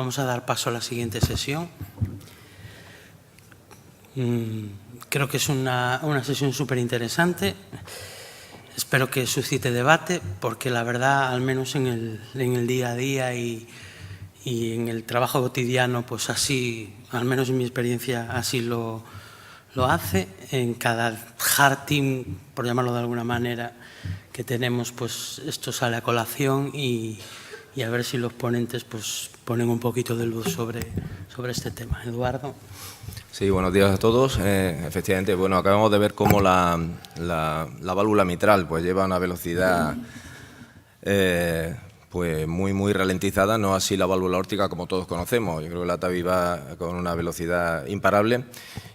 vamos a dar paso a la siguiente sesión. Creo que es una sesión súper interesante. Espero que suscite debate, porque la verdad, al menos en el día a día y en el trabajo cotidiano, pues así, al menos en mi experiencia, así lo hace. En cada hard team, por llamarlo de alguna manera, que tenemos, pues esto sale a colación y a ver si los ponentes pues ponen un poquito de luz sobre este tema. Eduardo. Sí, buenos días a todos. Efectivamente, bueno, acabamos de ver cómo la válvula mitral pues lleva una velocidad pues muy ralentizada, no así la válvula aórtica como todos conocemos. Yo creo que la TAVI va con una velocidad imparable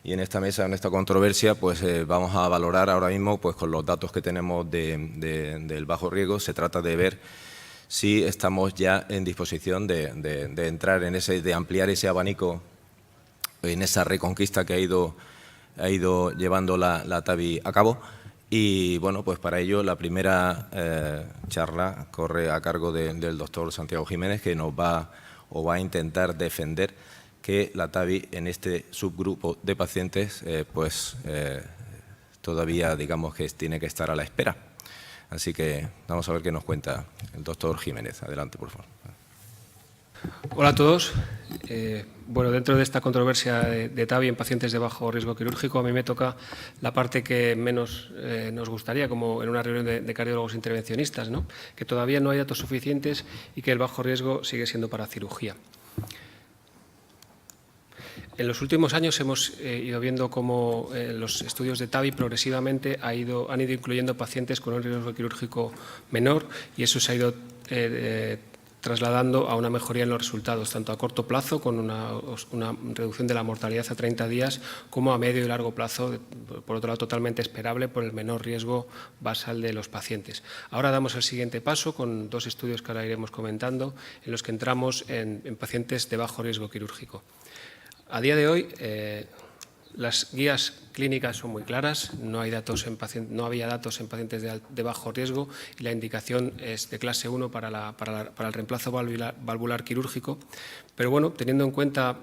y en esta mesa, en esta controversia, pues vamos a valorar ahora mismo, pues con los datos que tenemos del bajo riesgo, se trata de ver si estamos ya en disposición de entrar en de ampliar ese abanico, en esa reconquista que ha ido llevando la TAVI a cabo. Y bueno, pues para ello la primera charla corre a cargo del doctor Santiago Jiménez, que nos va a intentar defender que la TAVI en este subgrupo de pacientes todavía digamos que tiene que estar a la espera. Así que vamos a ver qué nos cuenta el doctor Jiménez. Adelante, por favor. Hola a todos. Bueno, dentro de esta controversia de TAVI en pacientes de bajo riesgo quirúrgico, a mí me toca la parte que menos nos gustaría, como en una reunión de cardiólogos intervencionistas, ¿no? Que todavía no hay datos suficientes y que el bajo riesgo sigue siendo para cirugía. En los últimos años hemos ido viendo cómo los estudios de TAVI progresivamente han ido incluyendo pacientes con un riesgo quirúrgico menor, y eso se ha ido trasladando a una mejoría en los resultados, tanto a corto plazo, con una reducción de la mortalidad a 30 días, como a medio y largo plazo, por otro lado totalmente esperable por el menor riesgo basal de los pacientes. Ahora damos el siguiente paso con dos estudios que ahora iremos comentando, en los que entramos en pacientes de bajo riesgo quirúrgico. A día de hoy, las guías clínicas son muy claras, no había datos en pacientes de bajo riesgo y la indicación es de clase 1 para el reemplazo valvular quirúrgico. Pero bueno, teniendo en cuenta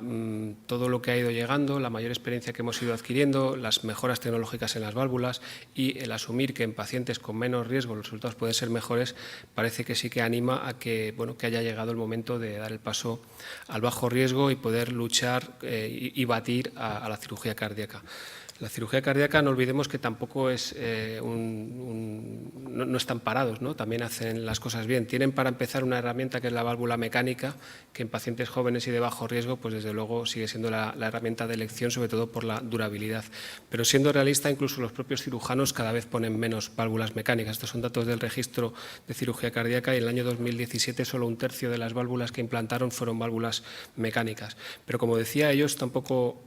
todo lo que ha ido llegando, la mayor experiencia que hemos ido adquiriendo, las mejoras tecnológicas en las válvulas y el asumir que en pacientes con menos riesgo los resultados pueden ser mejores, parece que sí que anima a que haya llegado el momento de dar el paso al bajo riesgo y poder luchar y batir a la cirugía cardíaca. La cirugía cardíaca, no olvidemos que tampoco es no están parados, ¿no? También hacen las cosas bien. Tienen para empezar una herramienta que es la válvula mecánica, que en pacientes jóvenes y de bajo riesgo, pues desde luego sigue siendo la herramienta de elección, sobre todo por la durabilidad. Pero siendo realista, incluso los propios cirujanos cada vez ponen menos válvulas mecánicas. Estos son datos del registro de cirugía cardíaca y en el año 2017 solo un tercio de las válvulas que implantaron fueron válvulas mecánicas. Pero como decía, ellos tampoco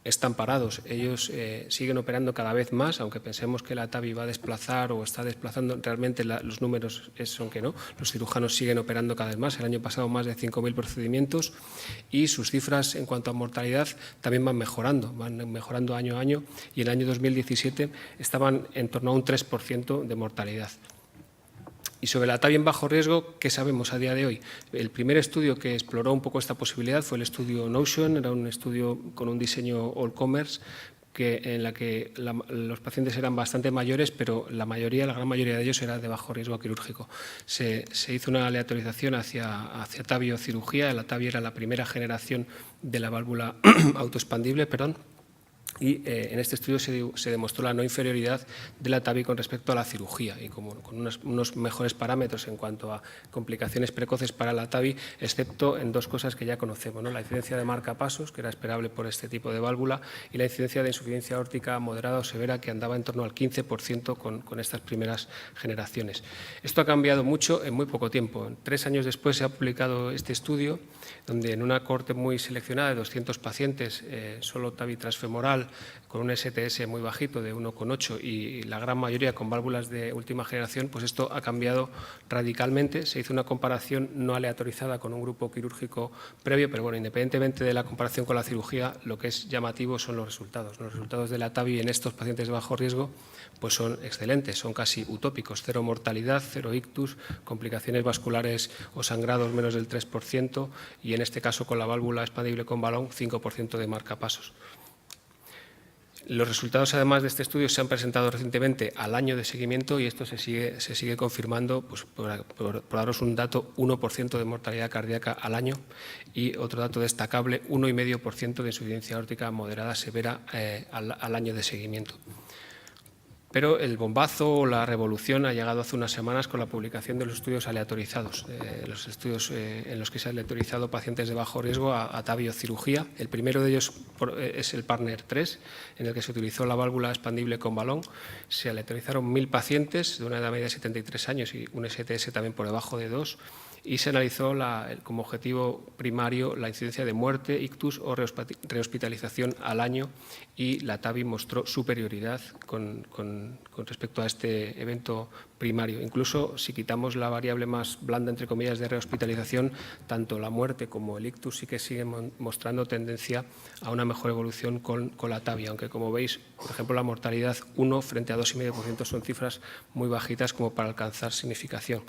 están parados, ellos siguen operando cada vez más, aunque pensemos que la TAVI va a desplazar o está desplazando, realmente los números son que no, los cirujanos siguen operando cada vez más. El año pasado más de 5.000 procedimientos y sus cifras en cuanto a mortalidad también van mejorando año a año, y en el año 2017 estaban en torno a un 3% de mortalidad. Y sobre la TAVI en bajo riesgo, ¿qué sabemos a día de hoy? El primer estudio que exploró un poco esta posibilidad fue el estudio Notion, era un estudio con un diseño all-comers, en la que los pacientes eran bastante mayores, pero la gran mayoría de ellos era de bajo riesgo quirúrgico. Se hizo una aleatorización hacia TAVI o cirugía. La TAVI era la primera generación de la válvula autoexpandible, y en este estudio se demostró la no inferioridad de la TAVI con respecto a la cirugía, y con unos mejores parámetros en cuanto a complicaciones precoces para la TAVI, excepto en dos cosas que ya conocemos, ¿no? La incidencia de marcapasos, que era esperable por este tipo de válvula, y la incidencia de insuficiencia aórtica moderada o severa, que andaba en torno al 15% con estas primeras generaciones. Esto ha cambiado mucho en muy poco tiempo. 3 años después se ha publicado este estudio, donde en una cohorte muy seleccionada de 200 pacientes, solo TAVI transfemoral normal con un STS muy bajito de 1,8 y la gran mayoría con válvulas de última generación, pues esto ha cambiado radicalmente. Se hizo una comparación no aleatorizada con un grupo quirúrgico previo, pero bueno, independientemente de la comparación con la cirugía, lo que es llamativo son los resultados. Los resultados de la TAVI en estos pacientes de bajo riesgo pues son excelentes, son casi utópicos. 0 mortalidad, 0 ictus, complicaciones vasculares o sangrados menos del 3% y en este caso con la válvula expandible con balón 5% de marcapasos. Los resultados, además de este estudio, se han presentado recientemente al año de seguimiento y esto se sigue confirmando, pues, por daros un dato, 1% de mortalidad cardíaca al año y otro dato destacable, 1,5% de insuficiencia aórtica moderada severa al año de seguimiento. Pero el bombazo o la revolución ha llegado hace unas semanas con la publicación de los estudios aleatorizados, los estudios en los que se ha aleatorizado pacientes de bajo riesgo a TAVI o cirugía. El primero de ellos es el PARTNER 3, en el que se utilizó la válvula expandible con balón. Se aleatorizaron 1.000 pacientes de una edad media de 73 años y un STS también por debajo de 2. Y se analizó como objetivo primario la incidencia de muerte, ictus o rehospitalización al año y la TAVI mostró superioridad con respecto a este evento primario. Incluso si quitamos la variable más blanda, entre comillas, de rehospitalización, tanto la muerte como el ictus sí que siguen mostrando tendencia a una mejor evolución con la TAVI, aunque como veis, por ejemplo, la mortalidad 1 frente a 2,5% son cifras muy bajitas como para alcanzar significación.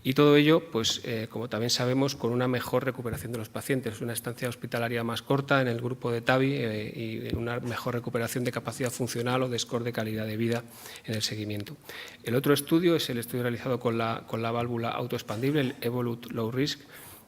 Y todo ello, pues, como también sabemos, con una mejor recuperación de los pacientes, una estancia hospitalaria más corta en el grupo de TAVI y una mejor recuperación de capacidad funcional o de score de calidad de vida en el seguimiento. El otro estudio es el estudio realizado con la válvula autoexpandible, el Evolut Low Risk.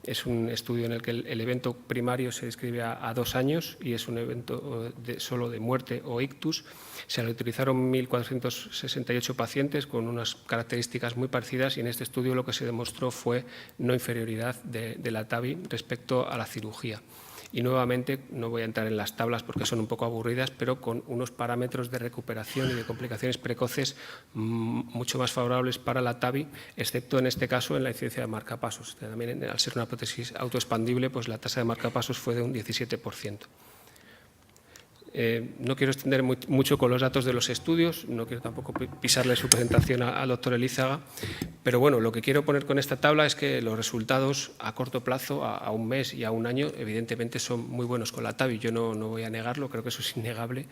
Es un estudio en el que el evento primario se describe a 2 años y es un evento solo de muerte o ictus. Se utilizaron 1.468 pacientes con unas características muy parecidas y en este estudio lo que se demostró fue no inferioridad de la TAVI respecto a la cirugía. Y nuevamente, no voy a entrar en las tablas porque son un poco aburridas, pero con unos parámetros de recuperación y de complicaciones precoces mucho más favorables para la TAVI, excepto en este caso en la incidencia de marcapasos. También al ser una prótesis autoexpandible, pues la tasa de marcapasos fue de un 17%. No quiero extender mucho con los datos de los estudios, no quiero tampoco pisarle su presentación al doctor Elízaga, pero bueno, lo que quiero poner con esta tabla es que los resultados a corto plazo, a un mes y a un año, evidentemente son muy buenos con la TAVI, yo no voy a negarlo, creo que eso es innegable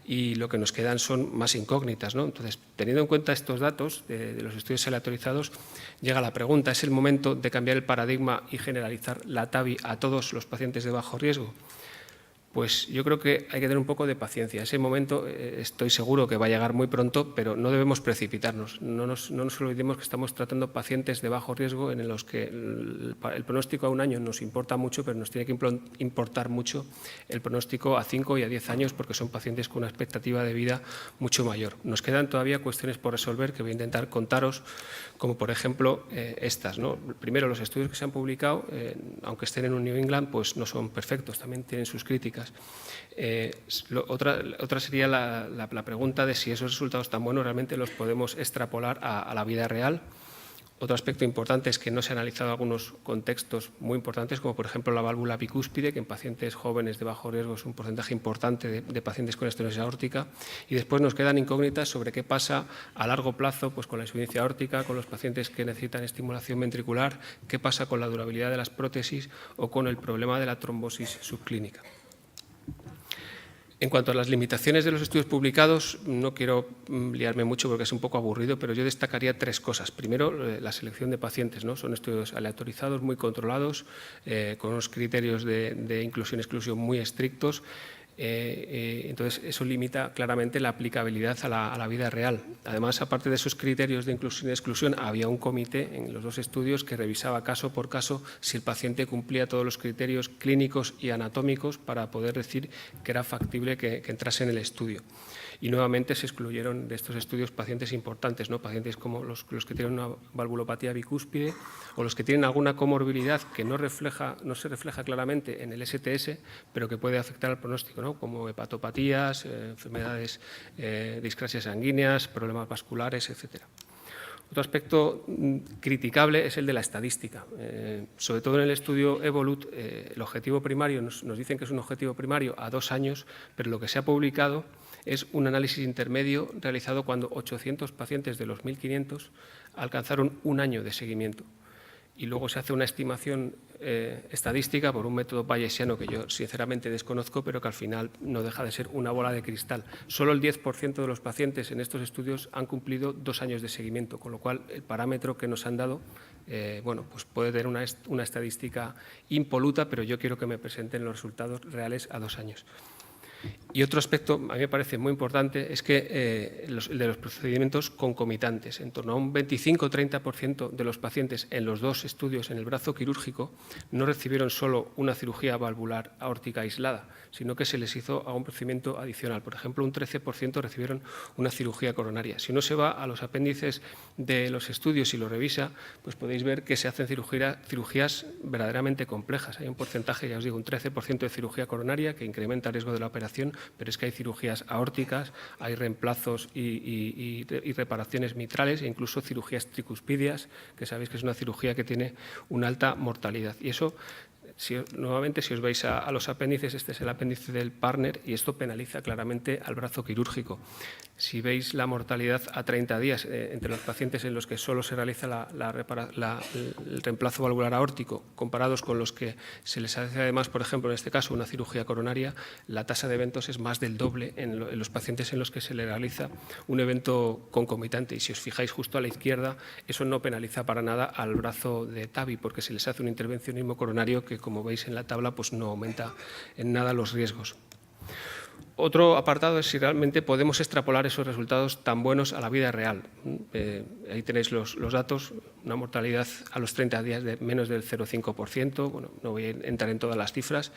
y lo que nos quedan son más incógnitas, ¿no? Entonces, teniendo en cuenta estos datos de los estudios aleatorizados, llega la pregunta, ¿es el momento de cambiar el paradigma y generalizar la TAVI a todos los pacientes de bajo riesgo? Pues yo creo que hay que tener un poco de paciencia. Ese momento estoy seguro que va a llegar muy pronto, pero no debemos precipitarnos. No nos olvidemos que estamos tratando pacientes de bajo riesgo en los que el pronóstico a un año nos importa mucho, pero nos tiene que importar mucho el pronóstico a 5 y a 10 años porque son pacientes con una expectativa de vida mucho mayor. Nos quedan todavía cuestiones por resolver que voy a intentar contaros, como por ejemplo estas, ¿no? Primero, los estudios que se han publicado, aunque estén en un New England, pues no son perfectos, también tienen sus críticas. Otra sería la pregunta de si esos resultados tan buenos realmente los podemos extrapolar a la vida real. Otro aspecto importante es que no se han analizado algunos contextos muy importantes, como por ejemplo la válvula bicúspide, que en pacientes jóvenes de bajo riesgo es un porcentaje importante de pacientes con estenosis aórtica. Y después nos quedan incógnitas sobre qué pasa a largo plazo pues, con la insuficiencia aórtica, con los pacientes que necesitan estimulación ventricular, qué pasa con la durabilidad de las prótesis o con el problema de la trombosis subclínica. En cuanto a las limitaciones de los estudios publicados, no quiero liarme mucho porque es un poco aburrido, pero yo destacaría 3 cosas. Primero, la selección de pacientes, ¿no? Son estudios aleatorizados, muy controlados, con unos criterios de inclusión-exclusión muy estrictos. Entonces, eso limita claramente la aplicabilidad a la vida real. Además, aparte de esos criterios de inclusión y exclusión, había un comité en los 2 estudios que revisaba caso por caso si el paciente cumplía todos los criterios clínicos y anatómicos para poder decir que era factible que entrase en el estudio. Y nuevamente se excluyeron de estos estudios pacientes importantes, ¿no? Pacientes como los que tienen una valvulopatía bicúspide o los que tienen alguna comorbilidad que no se refleja claramente en el STS, pero que puede afectar al pronóstico, ¿no? Como hepatopatías, enfermedades, discrasias sanguíneas, problemas vasculares, etc. Otro aspecto criticable es el de la estadística. Sobre todo en el estudio Evolut, el objetivo primario, nos dicen que es un objetivo primario a 2 años, pero lo que se ha publicado es un análisis intermedio realizado cuando 800 pacientes de los 1.500 alcanzaron 1 año de seguimiento. Y luego se hace una estimación estadística por un método bayesiano que yo sinceramente desconozco, pero que al final no deja de ser una bola de cristal. Solo el 10% de los pacientes en estos estudios han cumplido 2 años de seguimiento, con lo cual el parámetro que nos han dado bueno, pues puede tener una estadística impoluta, pero yo quiero que me presenten los resultados reales a 2 años. Y otro aspecto, a mí me parece muy importante, es que el de los procedimientos concomitantes. En torno a un 25-30% de los pacientes en los 2 estudios en el brazo quirúrgico no recibieron solo una cirugía valvular aórtica aislada, sino que se les hizo algún procedimiento adicional. Por ejemplo, un 13% recibieron una cirugía coronaria. Si uno se va a los apéndices de los estudios y lo revisa, pues podéis ver que se hacen cirugías verdaderamente complejas. Hay un porcentaje, ya os digo, un 13% de cirugía coronaria que incrementa el riesgo de la operación, pero es que hay cirugías aórticas, hay reemplazos y reparaciones mitrales e incluso cirugías tricuspidias, que sabéis que es una cirugía que tiene una alta mortalidad. Y eso, nuevamente, si os vais a los apéndices, este es el apéndice del partner y esto penaliza claramente al brazo quirúrgico. Si veis la mortalidad a 30 días entre los pacientes en los que solo se realiza el reemplazo valvular aórtico, comparados con los que se les hace además, por ejemplo, en este caso, una cirugía coronaria, la tasa de eventos es más del doble en los pacientes en los que se le realiza un evento concomitante. Y si os fijáis justo a la izquierda, eso no penaliza para nada al brazo de TAVI, porque se les hace un intervencionismo coronario que, como veis en la tabla, pues no aumenta en nada los riesgos. Otro apartado es si realmente podemos extrapolar esos resultados tan buenos a la vida real. Ahí tenéis los datos, una mortalidad a los 30 días de menos del 0,5%, bueno, no voy a entrar en todas las cifras,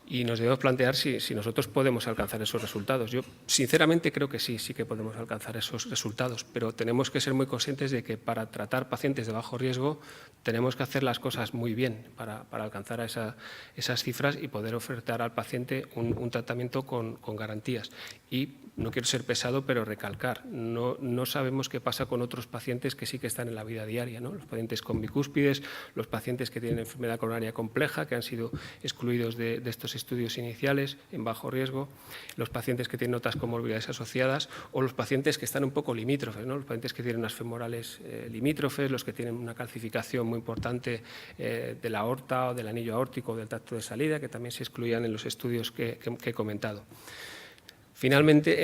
y nos debemos plantear si nosotros podemos alcanzar esos resultados. Yo sinceramente creo que sí que podemos alcanzar esos resultados, pero tenemos que ser muy conscientes de que para tratar pacientes de bajo riesgo tenemos que hacer las cosas muy bien para alcanzar esas cifras y poder ofertar al paciente un tratamiento con garantías. Y no quiero ser pesado, pero recalcar, no sabemos qué pasa con otros pacientes que sí que están en la vida diaria, ¿no? Los pacientes con bicúspides, los pacientes que tienen enfermedad coronaria compleja, que han sido excluidos de estos estudios iniciales en bajo riesgo, los pacientes que tienen otras comorbilidades asociadas o los pacientes que están un poco limítrofes, ¿no? Los pacientes que tienen unas femorales limítrofes, los que tienen una calcificación muy importante de la aorta o del anillo aórtico o del tracto de salida, que también se excluían en los estudios que he comentado. Finalmente,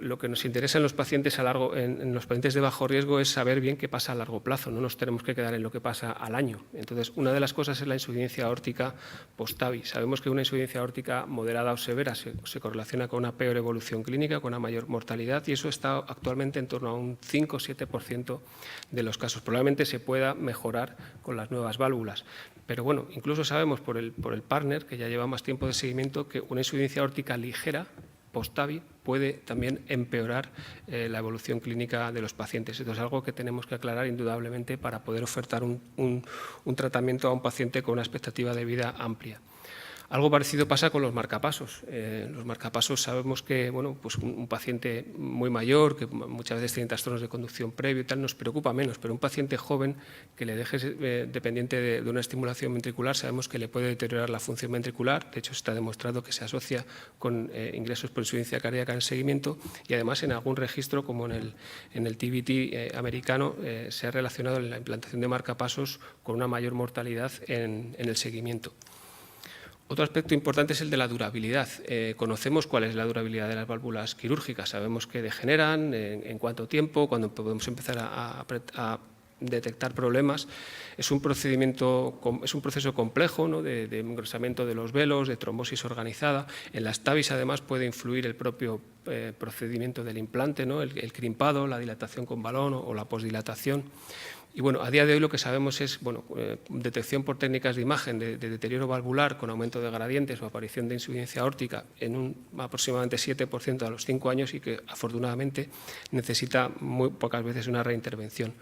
lo que nos interesa en los pacientes en los pacientes de bajo riesgo es saber bien qué pasa a largo plazo, no nos tenemos que quedar en lo que pasa al año. Entonces, una de las cosas es la insuficiencia aórtica post-TAVI. Sabemos que una insuficiencia aórtica moderada o severa se correlaciona con una peor evolución clínica, con una mayor mortalidad, y eso está actualmente en torno a un 5 o 7% de los casos. Probablemente se pueda mejorar con las nuevas válvulas. Pero bueno, incluso sabemos por el partner, que ya lleva más tiempo de seguimiento, que una insuficiencia aórtica ligera post-TAVI puede también empeorar la evolución clínica de los pacientes. Esto es algo que tenemos que aclarar indudablemente para poder ofertar un tratamiento a un paciente con una expectativa de vida amplia. Algo parecido pasa con los marcapasos. Los marcapasos sabemos que bueno, pues un paciente muy mayor, que muchas veces tiene trastornos de conducción previo y tal, nos preocupa menos, pero un paciente joven que le dejes dependiente de una estimulación ventricular, sabemos que le puede deteriorar la función ventricular. De hecho, está demostrado que se asocia con ingresos por insuficiencia cardíaca en el seguimiento y además en algún registro, como en el TBT americano, se ha relacionado la implantación de marcapasos con una mayor mortalidad en el seguimiento. Otro aspecto importante es el de la durabilidad. Conocemos cuál es la durabilidad de las válvulas quirúrgicas, sabemos que degeneran, en cuánto tiempo, cuándo podemos empezar a detectar problemas. Es un proceso complejo, ¿no? de engrosamiento de los velos, de trombosis organizada. En las TAVIs además puede influir el propio procedimiento del implante, ¿no? el crimpado, la dilatación con balón o la posdilatación. Y bueno, a día de hoy lo que sabemos es detección por técnicas de imagen de deterioro valvular con aumento de gradientes o aparición de insuficiencia aórtica en un aproximadamente 7% a los 5 años y que afortunadamente necesita muy pocas veces una reintervención.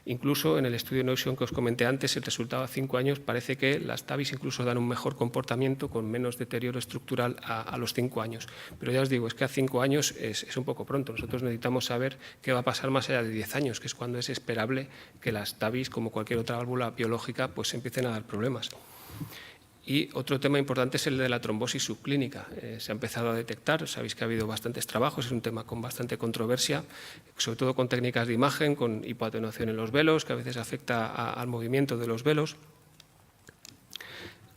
Incluso en el estudio Notion que os comenté antes, el resultado a 5 años parece que las TAVIs incluso dan un mejor comportamiento con menos deterioro estructural a los 5 años. Pero ya os digo, es que a 5 años es un poco pronto. Nosotros necesitamos saber qué va a pasar más allá de 10 años, que es cuando es esperable que las TAVIs, como cualquier otra válvula biológica, pues empiecen a dar problemas. Y otro tema importante es el de la trombosis subclínica. Se ha empezado a detectar, sabéis que ha habido bastantes trabajos, es un tema con bastante controversia, sobre todo con técnicas de imagen, con hipoatenuación en los velos, que a veces afecta al movimiento de los velos.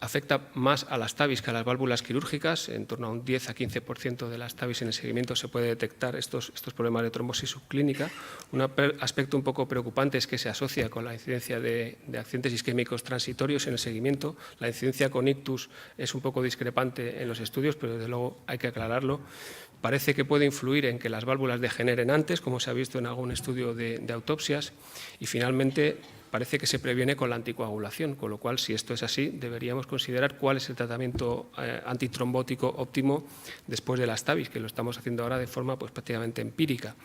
Afecta más a las TAVIs que a las válvulas quirúrgicas, en torno a un 10 a 15% de las TAVIs en el seguimiento se puede detectar estos problemas de trombosis subclínica. Un aspecto un poco preocupante es que se asocia con la incidencia de accidentes isquémicos transitorios en el seguimiento. La incidencia con ictus es un poco discrepante en los estudios, pero desde luego hay que aclararlo. Parece que puede influir en que las válvulas degeneren antes, como se ha visto en algún estudio de autopsias, y finalmente parece que se previene con la anticoagulación, con lo cual, si esto es así, deberíamos considerar cuál es el tratamiento antitrombótico óptimo después de las TAVIs, que lo estamos haciendo ahora de forma pues, prácticamente empírica.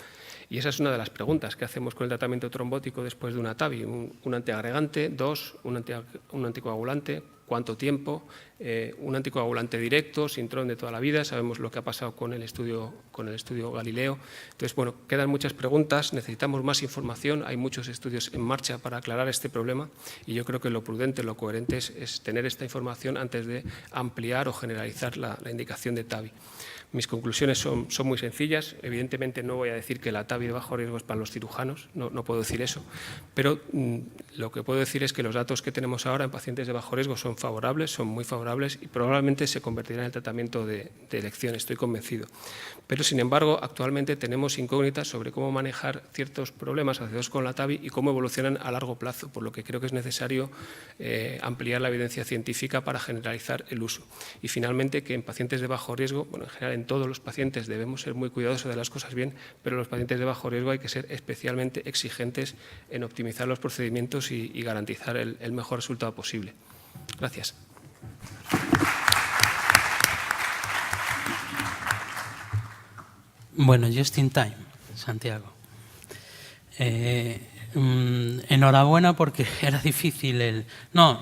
Y esa es una de las preguntas. ¿Qué hacemos con el tratamiento trombótico después de una TAVI? ¿Un antiagregante? ¿Dos? ¿Un anticoagulante? ¿Cuánto tiempo? Un anticoagulante directo, Sintrom de toda la vida. Sabemos lo que ha pasado con el estudio Galileo. Entonces, bueno, quedan muchas preguntas, necesitamos más información, hay muchos estudios en marcha para aclarar este problema y yo creo que lo prudente, lo coherente es tener esta información antes de ampliar o generalizar la indicación de TAVI. Mis conclusiones son muy sencillas. Evidentemente no voy a decir que la TAVI de bajo riesgo es para los cirujanos, no puedo decir eso, pero lo que puedo decir es que los datos que tenemos ahora en pacientes de bajo riesgo son favorables, son muy favorables y probablemente se convertirán en el tratamiento de elección, estoy convencido. Pero, sin embargo, actualmente tenemos incógnitas sobre cómo manejar ciertos problemas asociados con la TAVI y cómo evolucionan a largo plazo, por lo que creo que es necesario ampliar la evidencia científica para generalizar el uso. Y, finalmente, que en pacientes de bajo riesgo, bueno, en general en todos los pacientes debemos ser muy cuidadosos de las cosas bien, pero en los pacientes de bajo riesgo hay que ser especialmente exigentes en optimizar los procedimientos y garantizar el mejor resultado posible. Gracias. Bueno, just in time, Santiago. Enhorabuena porque era difícil No,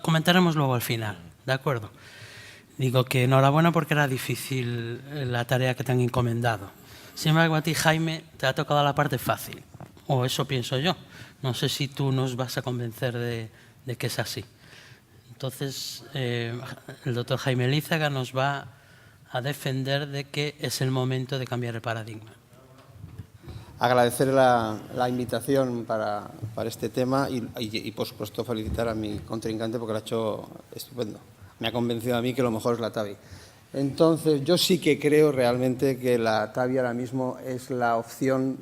comentaremos luego al final, ¿de acuerdo? Digo que enhorabuena porque era difícil la tarea que te han encomendado. Sin embargo, a ti, Jaime, te ha tocado la parte fácil, o eso pienso yo. No sé si tú nos vas a convencer de que es así. Entonces, el doctor Jaime Lízaga nos va a defender de que es el momento de cambiar el paradigma. Agradecer la invitación para este tema y, por supuesto, felicitar a mi contrincante porque lo ha hecho estupendo. Me ha convencido a mí que lo mejor es la TAVI. Entonces, yo sí que creo realmente que la TAVI ahora mismo es la opción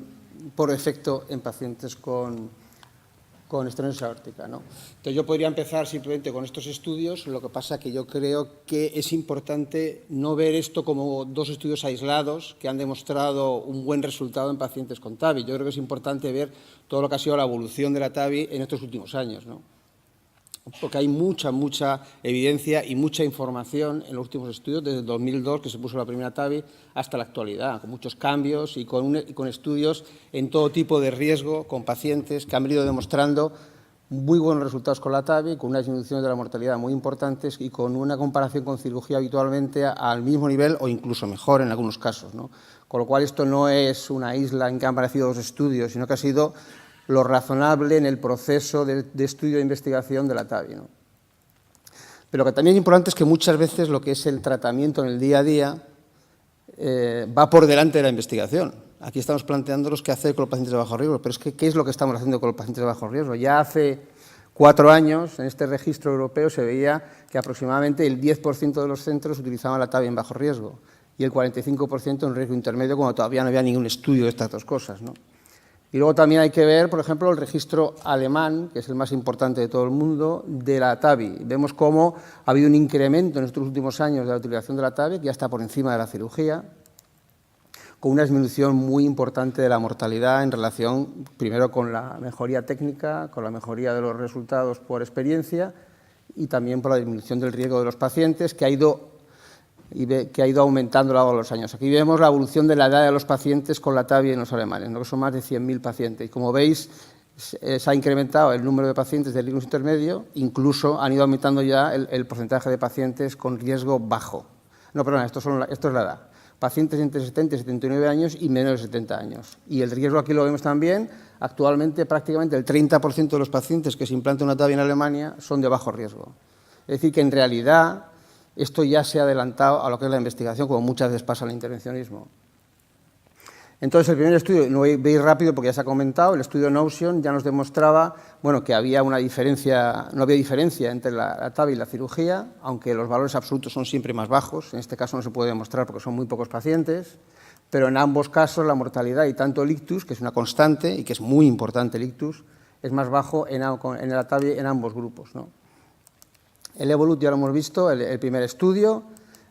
por defecto en pacientes con estenosis aórtica, ¿no? Entonces, yo podría empezar simplemente con estos estudios, lo que pasa que yo creo que es importante no ver esto como dos estudios aislados que han demostrado un buen resultado en pacientes con TAVI. Yo creo que es importante ver todo lo que ha sido la evolución de la TAVI en estos últimos años, ¿no? Porque hay mucha evidencia y mucha información en los últimos estudios, desde el 2002, que se puso la primera TAVI, hasta la actualidad, con muchos cambios y con estudios en todo tipo de riesgo, con pacientes que han venido demostrando muy buenos resultados con la TAVI, con unas disminuciones de la mortalidad muy importantes y con una comparación con cirugía habitualmente al mismo nivel o incluso mejor en algunos casos, ¿no? Con lo cual, esto no es una isla en que han aparecido dos estudios, sino que ha sido lo razonable en el proceso de estudio e investigación de la TAVI, ¿no? Pero lo que también es importante es que muchas veces lo que es el tratamiento en el día a día va por delante de la investigación. Aquí estamos planteándonos qué hacer con los pacientes de bajo riesgo, pero es que ¿qué es lo que estamos haciendo con los pacientes de bajo riesgo? Ya hace 4 años, en este registro europeo, se veía que aproximadamente el 10% de los centros utilizaban la TAVI en bajo riesgo y el 45% en riesgo intermedio, cuando todavía no había ningún estudio de estas dos cosas, ¿no? Y luego también hay que ver, por ejemplo, el registro alemán, que es el más importante de todo el mundo, de la TAVI. Vemos cómo ha habido un incremento en estos últimos años de la utilización de la TAVI, que ya está por encima de la cirugía, con una disminución muy importante de la mortalidad en relación, primero, con la mejoría técnica, con la mejoría de los resultados por experiencia y también por la disminución del riesgo de los pacientes, que ha ido aumentando a lo largo de los años. Aquí vemos la evolución de la edad de los pacientes con la TAVI en los alemanes, ¿no? Que son más de 100.000 pacientes. Y como veis, se ha incrementado el número de pacientes del riesgo intermedio, incluso han ido aumentando ya el porcentaje de pacientes con riesgo bajo. No, perdona, esto es la edad. Pacientes entre 70 y 79 años y menores de 70 años. Y el riesgo aquí lo vemos también. Actualmente prácticamente el 30% de los pacientes que se implantan una TAVI en Alemania son de bajo riesgo. Es decir, que en realidad esto ya se ha adelantado a lo que es la investigación, como muchas veces pasa en el intervencionismo. Entonces, el primer estudio, no voy a ir rápido porque ya se ha comentado, el estudio Notion ya nos demostraba que había una diferencia, no había diferencia entre la TAVI y la cirugía, aunque los valores absolutos son siempre más bajos. En este caso no se puede demostrar porque son muy pocos pacientes, pero en ambos casos la mortalidad y tanto el ictus, que es una constante y que es muy importante el ictus, es más bajo en la TAVI en ambos grupos, ¿no? El Evolut ya lo hemos visto, el primer estudio.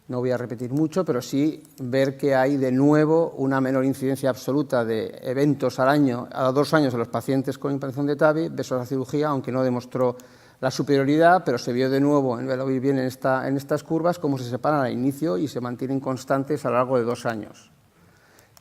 No voy a repetir mucho, pero sí ver que hay de nuevo una menor incidencia absoluta de eventos al año, a 2 años en los pacientes con implantación de TAVI versus la cirugía, aunque no demostró la superioridad, pero se vio de nuevo, lo veis bien en estas curvas, cómo se separan al inicio y se mantienen constantes a lo largo de 2 años.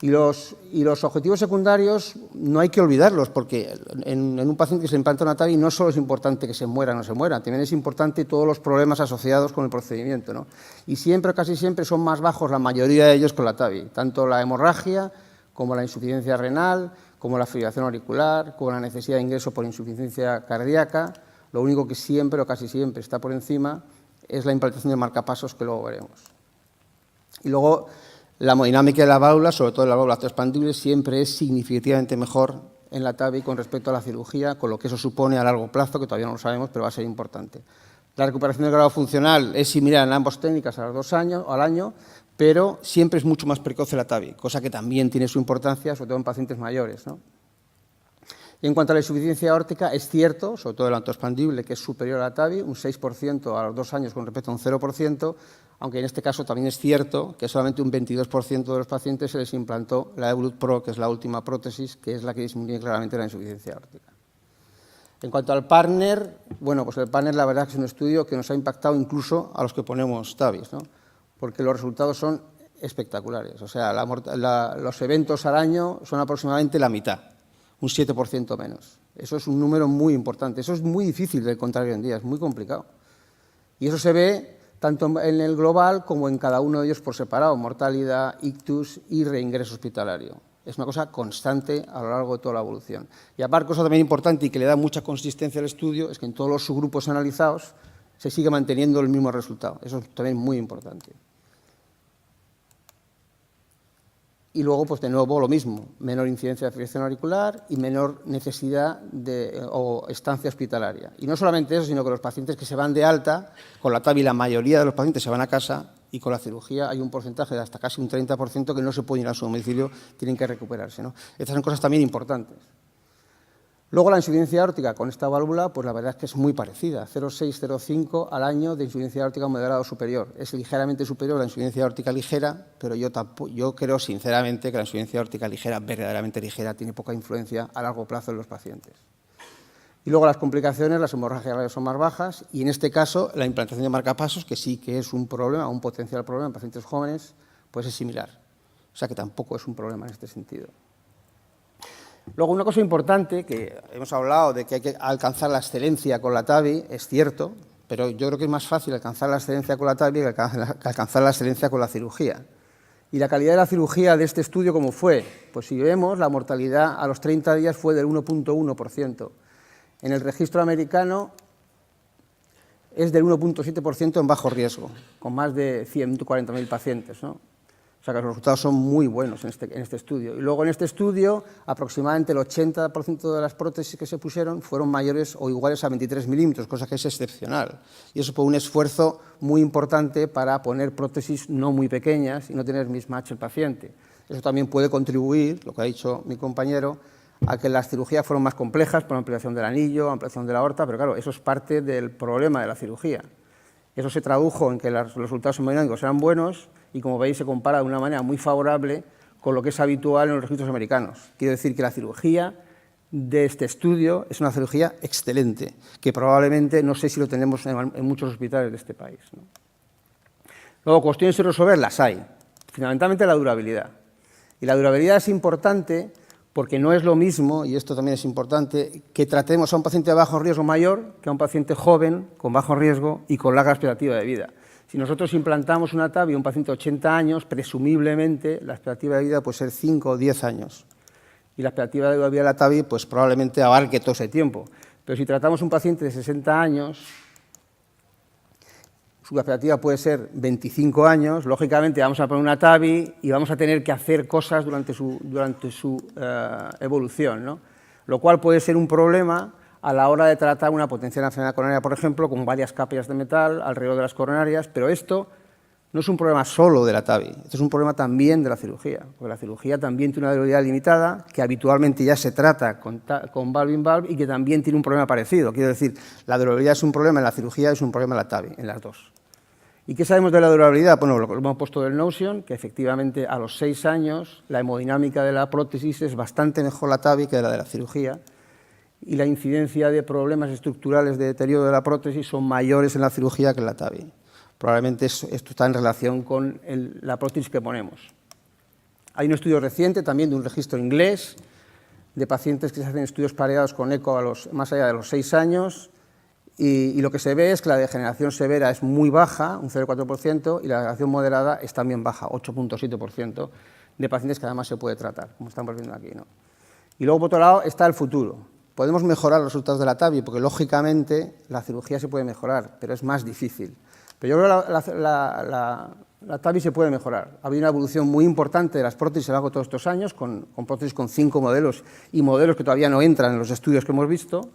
Y los objetivos secundarios no hay que olvidarlos, porque en un paciente que se implanta una TAVI no solo es importante que se muera o no se muera, también es importante todos los problemas asociados con el procedimiento, ¿no? Y siempre, casi siempre, son más bajos la mayoría de ellos con la TAVI, tanto la hemorragia como la insuficiencia renal, como la fibrilación auricular, como la necesidad de ingreso por insuficiencia cardíaca. Lo único que siempre o casi siempre está por encima es la implantación de marcapasos, que luego veremos. Y luego, la hemodinámica de la válvula, sobre todo en la válvula expandible, siempre es significativamente mejor en la TAVI con respecto a la cirugía, con lo que eso supone a largo plazo, que todavía no lo sabemos, pero va a ser importante. La recuperación del grado funcional es similar en ambas técnicas a los 2 años, al año, pero siempre es mucho más precoz la TAVI, cosa que también tiene su importancia, sobre todo en pacientes mayores, ¿no? Y en cuanto a la insuficiencia aórtica, es cierto, sobre todo el antoexpandible, que es superior a la TAVI, un 6% a los 2 años con respecto a un 0%, aunque en este caso también es cierto que solamente un 22% de los pacientes se les implantó la Evolut Pro, que es la última prótesis, que es la que disminuye claramente la insuficiencia aórtica. En cuanto al partner, pues el partner la verdad es que es un estudio que nos ha impactado incluso a los que ponemos TAVIs, ¿no? Porque los resultados son espectaculares. O sea, los eventos al año son aproximadamente la mitad, un 7% menos. Eso es un número muy importante. Eso es muy difícil de encontrar hoy en día, es muy complicado. Y eso se ve tanto en el global como en cada uno de ellos por separado, mortalidad, ictus y reingreso hospitalario. Es una cosa constante a lo largo de toda la evolución. Y aparte, cosa también importante y que le da mucha consistencia al estudio, es que en todos los subgrupos analizados se sigue manteniendo el mismo resultado. Eso es también muy importante. Y luego, pues de nuevo, lo mismo, menor incidencia de fibrilación auricular y menor necesidad o estancia hospitalaria. Y no solamente eso, sino que los pacientes que se van de alta, con la TAVI la mayoría de los pacientes se van a casa y con la cirugía hay un porcentaje de hasta casi un 30% que no se pueden ir a su domicilio, tienen que recuperarse, ¿no? Estas son cosas también importantes. Luego la insuficiencia aórtica con esta válvula, pues la verdad es que es muy parecida, 0,6-0,5 al año de insuficiencia aórtica moderada o superior. Es ligeramente superior a la insuficiencia aórtica ligera, pero yo creo sinceramente que la insuficiencia aórtica ligera, verdaderamente ligera, tiene poca influencia a largo plazo en los pacientes. Y luego las complicaciones, las hemorragias radiales son más bajas y en este caso la implantación de marcapasos, que sí que es un problema, un potencial problema en pacientes jóvenes, pues es similar. O sea que tampoco es un problema en este sentido. Luego, una cosa importante, que hemos hablado de que hay que alcanzar la excelencia con la TAVI, es cierto, pero yo creo que es más fácil alcanzar la excelencia con la TAVI que alcanzar la excelencia con la cirugía. ¿Y la calidad de la cirugía de este estudio cómo fue? Pues si vemos, la mortalidad a los 30 días fue del 1,1%. En el registro americano es del 1,7% en bajo riesgo, con más de 140.000 pacientes, ¿no? O sea que los resultados son muy buenos en este estudio. Y luego en este estudio, aproximadamente el 80% de las prótesis que se pusieron fueron mayores o iguales a 23 milímetros, cosa que es excepcional. Y eso fue un esfuerzo muy importante para poner prótesis no muy pequeñas y no tener mismatch el paciente. Eso también puede contribuir, lo que ha dicho mi compañero, a que las cirugías fueron más complejas por ampliación del anillo, ampliación de la aorta, pero claro, eso es parte del problema de la cirugía. Eso se tradujo en que los resultados hemodinámicos eran buenos y, como veis, se compara de una manera muy favorable con lo que es habitual en los registros americanos. Quiero decir que la cirugía de este estudio es una cirugía excelente, que probablemente no sé si lo tenemos en muchos hospitales de este país, ¿no? Luego, cuestiones sin resolver las hay, fundamentalmente la durabilidad. Y la durabilidad es importante porque no es lo mismo, y esto también es importante, que tratemos a un paciente de bajo riesgo mayor que a un paciente joven, con bajo riesgo y con larga expectativa de vida. Si nosotros implantamos una TAVI a un paciente de 80 años, presumiblemente la expectativa de vida puede ser 5 o 10 años. Y la expectativa de vida de la TAVI pues, probablemente abarque todo ese tiempo. Pero si tratamos a un paciente de 60 años, su expectativa puede ser 25 años, lógicamente vamos a poner una TAVI y vamos a tener que hacer cosas durante su evolución, ¿no? Lo cual puede ser un problema a la hora de tratar una potencial enfermedad coronaria, por ejemplo, con varias capas de metal alrededor de las coronarias, pero esto no es un problema solo de la TAVI, esto es un problema también de la cirugía, porque la cirugía también tiene una durabilidad limitada, que habitualmente ya se trata con valve-in-valve y que también tiene un problema parecido. Quiero decir, la durabilidad es un problema en la cirugía, es un problema en la TAVI, en las dos. ¿Y qué sabemos de la durabilidad? Bueno, lo hemos puesto del Notion, que efectivamente a los 6 años la hemodinámica de la prótesis es bastante mejor la TAVI que la de la cirugía, y la incidencia de problemas estructurales de deterioro de la prótesis son mayores en la cirugía que en la TAVI. Probablemente esto está en relación con la prótesis que ponemos. Hay un estudio reciente también de un registro inglés de pacientes que se hacen estudios pareados con eco más allá de los 6 años y lo que se ve es que la degeneración severa es muy baja, un 0,4%, y la degeneración moderada es también baja, 8,7%, de pacientes que además se puede tratar, como estamos viendo aquí, ¿no? Y luego, por otro lado, está el futuro. Podemos mejorar los resultados de la TAVI, porque lógicamente la cirugía se puede mejorar, pero es más difícil. Pero yo creo que la TAVI se puede mejorar. Ha habido una evolución muy importante de las prótesis a lo largo de todos estos años, con prótesis con 5 modelos y modelos que todavía no entran en los estudios que hemos visto,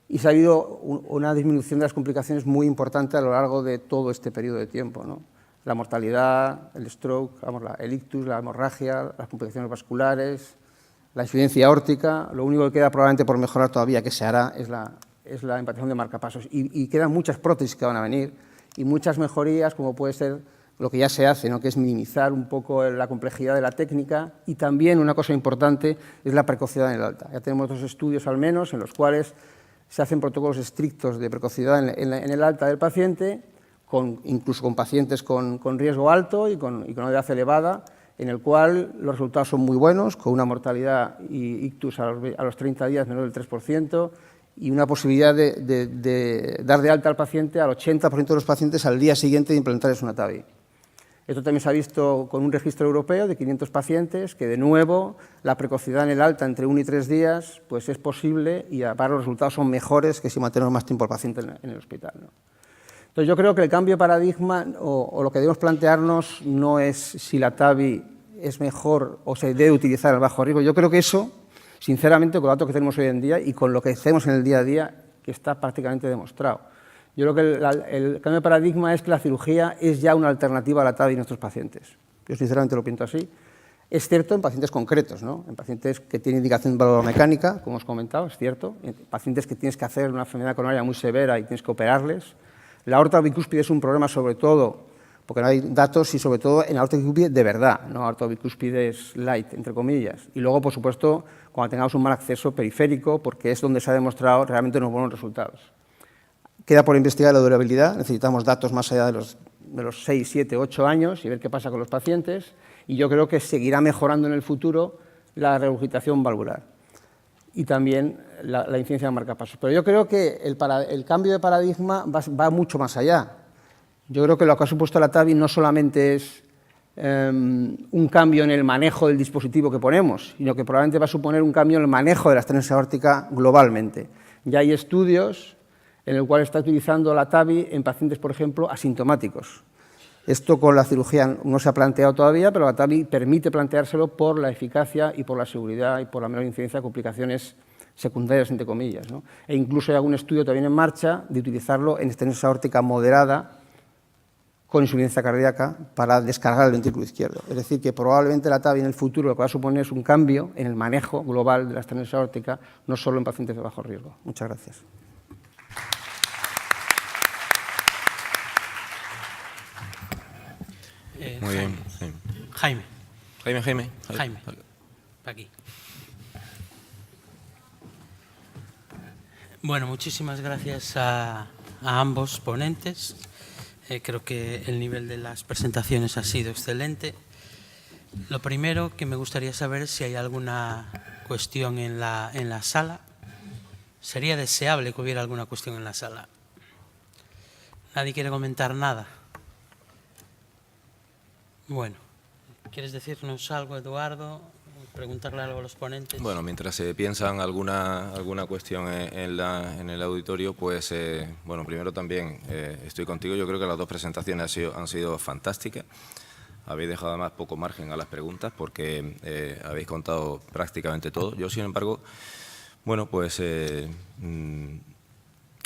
y se ha habido una disminución de las complicaciones muy importante a lo largo de todo este periodo de tiempo, ¿no? La mortalidad, el stroke, el ictus, la hemorragia, las complicaciones vasculares, la insuficiencia aórtica. Lo único que queda probablemente por mejorar todavía, que se hará, es la implantación de marcapasos. Y quedan muchas prótesis que van a venir y muchas mejorías, como puede ser lo que ya se hace, ¿no? Que es minimizar un poco la complejidad de la técnica, y también una cosa importante es la precocidad en el alta. Ya tenemos 2 estudios al menos en los cuales se hacen protocolos estrictos de precocidad en el alta del paciente, incluso con pacientes con riesgo alto y con una edad elevada, en el cual los resultados son muy buenos, con una mortalidad y ictus a los 30 días menor del 3%, y una posibilidad de dar de alta al paciente al 80% de los pacientes al día siguiente de implantarles una TAVI. Esto también se ha visto con un registro europeo de 500 pacientes, que de nuevo la precocidad en el alta entre 1 y 3 días pues es posible, y aparte los resultados son mejores que si mantenemos más tiempo al paciente en el hospital, ¿no? Entonces yo creo que el cambio de paradigma o lo que debemos plantearnos no es si la TAVI es mejor o se debe utilizar el bajo riesgo. Yo creo que eso, sinceramente, con los datos que tenemos hoy en día y con lo que hacemos en el día a día, que está prácticamente demostrado. Yo creo que el cambio de paradigma es que la cirugía es ya una alternativa a la TAVI en nuestros pacientes. Yo sinceramente lo pienso así. Es cierto en pacientes concretos, ¿no? En pacientes que tienen indicación valvulomecánica, como os he comentado, es cierto. En pacientes que tienes que hacer una enfermedad coronaria muy severa y tienes que operarles. La aorta bicúspide es un problema sobre todo, porque no hay datos, y sobre todo en la aorta bicúspide de verdad, no aorta bicúspide light, entre comillas. Y luego, por supuesto, cuando tengamos un mal acceso periférico, porque es donde se ha demostrado realmente unos buenos resultados. Queda por investigar la durabilidad, necesitamos datos más allá de los 6, 7, 8 años y ver qué pasa con los pacientes, y yo creo que seguirá mejorando en el futuro la regurgitación valvular y también la incidencia de marcapasos. Pero yo creo que el cambio de paradigma va mucho más allá. Yo creo que lo que ha supuesto la TAVI no solamente es un cambio en el manejo del dispositivo que ponemos, sino que probablemente va a suponer un cambio en el manejo de la estenosis aórtica globalmente. Ya hay estudios en el cual está utilizando la TAVI en pacientes, por ejemplo, asintomáticos. Esto con la cirugía no se ha planteado todavía, pero la TAVI permite planteárselo por la eficacia y por la seguridad y por la menor incidencia de complicaciones secundarias, entre comillas, ¿no? E incluso hay algún estudio también en marcha de utilizarlo en estenosis aórtica moderada con insuficiencia cardíaca para descargar el ventrículo izquierdo. Es decir, que probablemente la TAVI en el futuro lo que va a suponer es un cambio en el manejo global de la estenosis aórtica, no solo en pacientes de bajo riesgo. Muchas gracias. Muy bien. Sí. Jaime. Jaime. Aquí. Bueno, muchísimas gracias a ambos ponentes. Creo que el nivel de las presentaciones ha sido excelente. Lo primero que me gustaría saber es si hay alguna cuestión en la sala. Sería deseable que hubiera alguna cuestión en la sala. ¿Nadie quiere comentar nada? Bueno, ¿quieres decirnos algo, Eduardo? ¿Preguntarle algo a los ponentes? Bueno, mientras se piensan alguna cuestión en el auditorio, pues, bueno, primero también estoy contigo. Yo creo que las dos presentaciones han sido fantásticas. Habéis dejado además poco margen a las preguntas porque habéis contado prácticamente todo. Yo, sin embargo, bueno, pues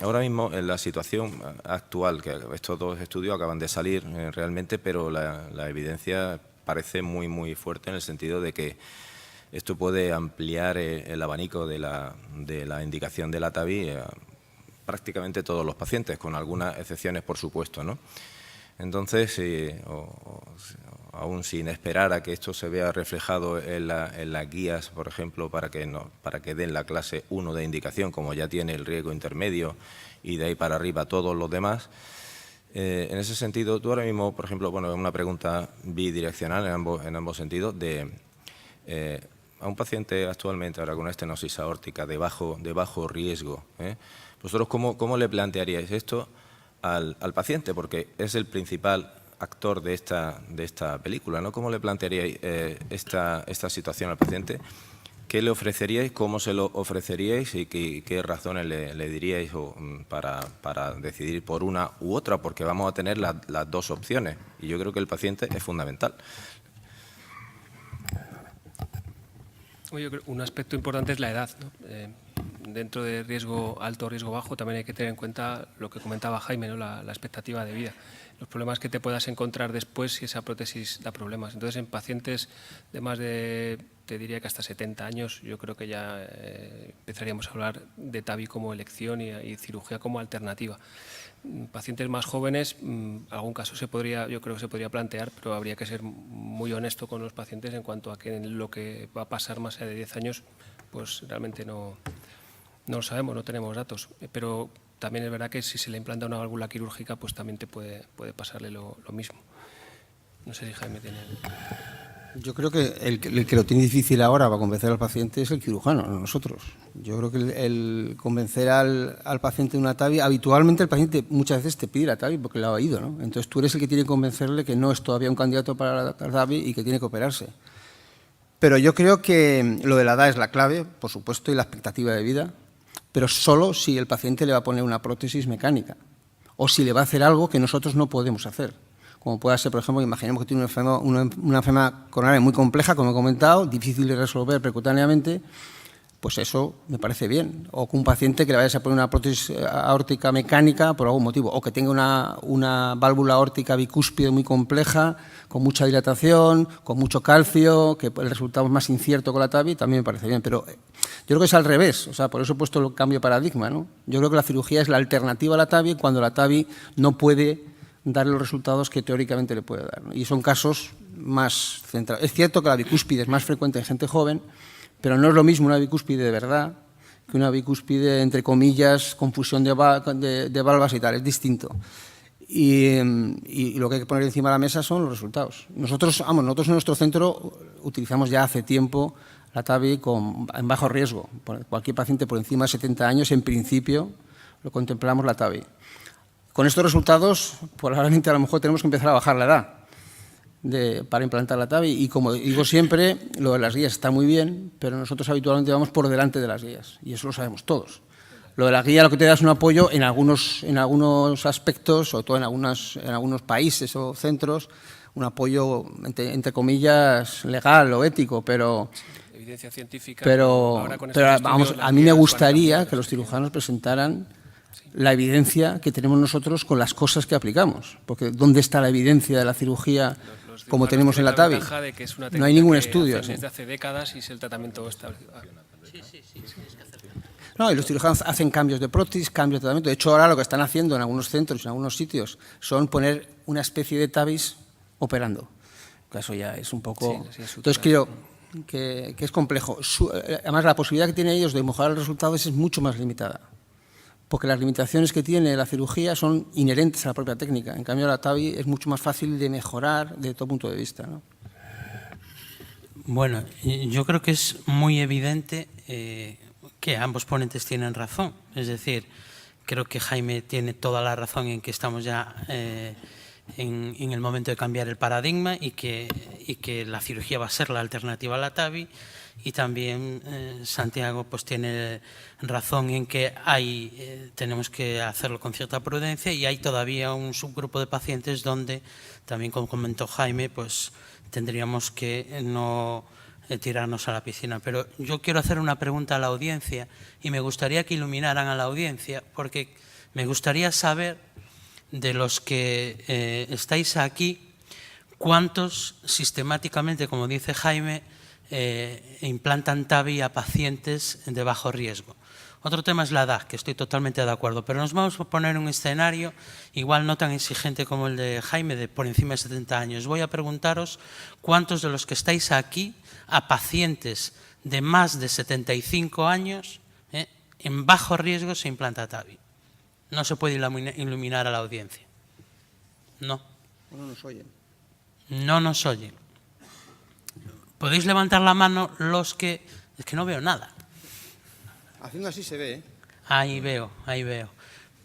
ahora mismo en la situación actual, que estos dos estudios acaban de salir realmente, pero la evidencia parece muy, muy fuerte en el sentido de que esto puede ampliar el abanico de la indicación de la TAVI a prácticamente todos los pacientes, con algunas excepciones, por supuesto, ¿no? Entonces, aún sin esperar a que esto se vea reflejado en las guías, por ejemplo, para que den la clase 1 de indicación, como ya tiene el riesgo intermedio y de ahí para arriba todos los demás, en ese sentido, tú ahora mismo, por ejemplo, bueno, una pregunta bidireccional en ambos sentidos, a un paciente actualmente ahora con una estenosis aórtica de bajo riesgo, ¿vosotros cómo le plantearíais esto al paciente? Porque es el principal actor de esta película, ¿no? ¿Cómo le plantearíais esta situación al paciente? ¿Qué le ofreceríais? ¿Cómo se lo ofreceríais? ¿Y qué razones le diríais para decidir por una u otra? Porque vamos a tener las dos opciones y yo creo que el paciente es fundamental. Yo creo que un aspecto importante es la edad, ¿no? Dentro de riesgo alto o riesgo bajo también hay que tener en cuenta lo que comentaba Jaime, ¿no? La expectativa de vida, los problemas que te puedas encontrar después si esa prótesis da problemas. Entonces, en pacientes de más de, te diría que hasta 70 años, yo creo que ya empezaríamos a hablar de TAVI como elección y cirugía como alternativa. Pacientes más jóvenes, algún caso yo creo que se podría plantear, pero habría que ser muy honesto con los pacientes en cuanto a que lo que va a pasar más allá de 10 años, pues realmente no lo sabemos, no tenemos datos. Pero también es verdad que si se le implanta una válvula quirúrgica, pues también te puede pasarle lo mismo. No sé si Jaime tiene... Yo creo que el que lo tiene difícil ahora para convencer al paciente es el cirujano, no nosotros. Yo creo que el convencer al paciente de una TAVI, habitualmente el paciente muchas veces te pide la TAVI porque lo ha oído, ¿no? Entonces tú eres el que tiene que convencerle que no es todavía un candidato para la TAVI y que tiene que operarse. Pero yo creo que lo de la edad es la clave, por supuesto, y la expectativa de vida, pero solo si el paciente le va a poner una prótesis mecánica o si le va a hacer algo que nosotros no podemos hacer. Como pueda ser, por ejemplo, imaginemos que tiene una enfermedad coronaria muy compleja, como he comentado, difícil de resolver percutáneamente, pues eso me parece bien. O que un paciente que le vayas a poner una prótesis aórtica mecánica por algún motivo, o que tenga una válvula aórtica bicúspide muy compleja, con mucha dilatación, con mucho calcio, que el resultado es más incierto con la TAVI, también me parece bien. Pero yo creo que es al revés, o sea, por eso he puesto el cambio de paradigma, ¿no? Yo creo que la cirugía es la alternativa a la TAVI cuando la TAVI no puede darle los resultados que teóricamente le puede dar, ¿no? Y son casos más centrados. Es cierto que la bicúspide es más frecuente en gente joven, pero no es lo mismo una bicúspide de verdad que una bicúspide, entre comillas, confusión de valvas y tal, es distinto. Y lo que hay que poner encima de la mesa son los resultados. Nosotros en nuestro centro utilizamos ya hace tiempo la TAVI en bajo riesgo. Cualquier paciente por encima de 70 años, en principio, lo contemplamos la TAVI. Con estos resultados, probablemente a lo mejor tenemos que empezar a bajar la edad para implantar la TAVI. Y como digo siempre, lo de las guías está muy bien, pero nosotros habitualmente vamos por delante de las guías. Y eso lo sabemos todos. Lo de la guía lo que te da es un apoyo en algunos aspectos, sobre todo en algunos países o centros, un apoyo, entre comillas, legal o ético, pero... Evidencia científica. Pero vamos, a mí me gustaría que los cirujanos presentaran la evidencia que tenemos nosotros con las cosas que aplicamos. Porque ¿dónde está la evidencia de la cirugía como tenemos en la TAVI? No hay ningún estudio. Desde hace décadas y es el tratamiento establecido. No, y los cirujanos hacen cambios de prótesis, cambios de tratamiento. De hecho, ahora lo que están haciendo en algunos centros, en algunos sitios, son poner una especie de TAVIs operando. Eso ya es un poco... Entonces creo que es complejo. Además, la posibilidad que tienen ellos de mejorar los resultados es mucho más limitada. Porque las limitaciones que tiene la cirugía son inherentes a la propia técnica. En cambio, la TAVI es mucho más fácil de mejorar desde todo punto de vista, ¿no? Bueno, yo creo que es muy evidente que ambos ponentes tienen razón. Es decir, creo que Jaime tiene toda la razón en que estamos ya en el momento de cambiar el paradigma y que la cirugía va a ser la alternativa a la TAVI. Y también Santiago pues tiene razón en que tenemos que hacerlo con cierta prudencia y hay todavía un subgrupo de pacientes donde, también como comentó Jaime, pues tendríamos que no tirarnos a la piscina. Pero yo quiero hacer una pregunta a la audiencia y me gustaría que iluminaran a la audiencia, porque me gustaría saber, de los que estáis aquí, cuántos sistemáticamente, como dice Jaime, implantan TAVI a pacientes de bajo riesgo. Otro tema es la edad, que estoy totalmente de acuerdo, pero nos vamos a poner un escenario igual no tan exigente como el de Jaime, de por encima de 70 años. Voy a preguntaros cuántos de los que estáis aquí a pacientes de más de 75 años en bajo riesgo se implanta TAVI. No se puede iluminar a la audiencia. No. No nos oyen. No nos oyen. ¿Podéis levantar la mano los que...? Es que no veo nada. Haciendo así se ve, ¿eh? Ahí veo, ahí veo.